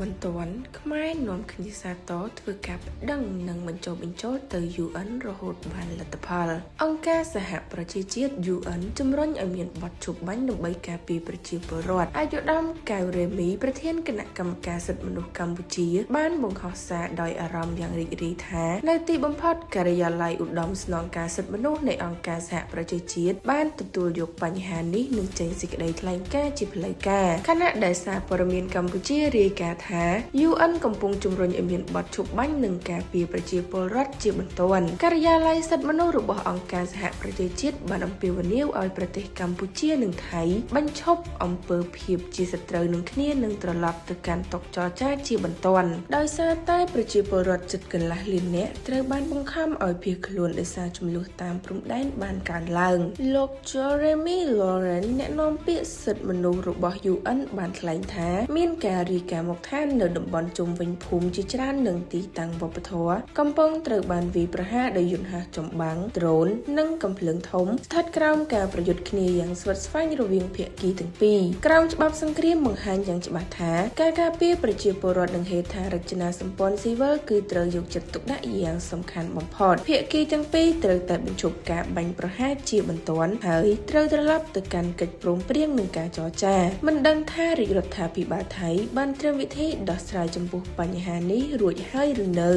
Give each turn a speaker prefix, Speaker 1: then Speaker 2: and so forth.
Speaker 1: បន្ទាន់ខ្មែរនាំគ្នាសាទរធ្វើការប្តឹងនិងបញ្ចុះបញ្ចូលទៅ UN រហូតបានលទ្ធផលអង្គការសហប្រជាជាតិ UN ជំរុញឲ្យមានបទឈប់បាញ់ដើម្បីការពារប្រជាពលរដ្ឋអាយុដំកៅរេមីប្រធានគណៈកម្មការសិទ្ធិមនុស្សកម្ពុជាបានបង្ហោះសារដោយអារម្មណ៍យ៉ាងរីករាយថានៅទីបំផុតការិយាល័យឧត្តមស្នងការសិទ្ធិមនុស្សនៃអង្គការសហប្រជាជាតិបានទទួលយកបញ្ហានេះនិងចេញសេចក្តីថ្លែងការណ៍ជាផ្លូវការខណៈដែលសារព័ត៌មានកម្ពុជារាយការណ៍ថា UN កំពុងជំរុញឲ្យមានបទឈប់បាញ់និងការពារប្រជាពលរដ្ឋជាបន្ទាន់ការិយាល័យសិទ្ធិមនុស្សរបស់អង្គការសហប្រជាជាតិបានអំពាវនាវឲ្យប្រទេសកម្ពុជានិងថៃបញ្ឈប់អំពើភាពជាសត្រូវនឹងគ្នានិងត្រឡប់ទៅកាន់តុចរចាជាបន្ទាន់ដោយសារតែប្រជាពលរដ្ឋជិតកន្លះលាននាក់ត្រូវបានបង្ខំឲ្យភៀសខ្លួនដោយសារចំនួនតាមព្រំដែនបានកើនឡើងលោក Jeremy Lauren អ្នកនាំពាក្យសិទ្ធិមនុស្សរបស់ UN បានថ្លែងថាមានការរាយការណ៍មកថានៅតំបន់ជុំវិញភូមិជាច្រើននិងទីតាំងវប្បធម៌កំពុងត្រូវបានវាយប្រហារដោយយន្តហោះចម្បាំងដ្រូននិងកាំភ្លើងធំស្ថិតក្រោមការប្រយុទ្ធគ្នាយ៉ាងស្វិតស្វាញរវាងភាគីទាំងពីរក្រោមច្បាប់សង្គ្រាមបង្ហាញយ៉ាងច្បាស់ថាការការពារប្រជាពលរដ្ឋនិងហេដ្ឋារចនាសម្ព័ន្ធស៊ីវិលគឺត្រូវយកចិត្តទុកដាក់យ៉ាងសំខាន់បំផុតភាគីទាំងពីរត្រូវតែបញ្ឈប់ការបាញ់ប្រហារជាបន្ទាន់ហើយត្រូវត្រឡប់ទៅកាន់កិច្ចព្រមព្រៀងនិងការចរចាមិនដឹងថារាជរដ្ឋាភិបាលថៃបានត្រៀមវិធីដោះស្រាយចំពោះបញ្ហានេះរួចហើយឬនៅ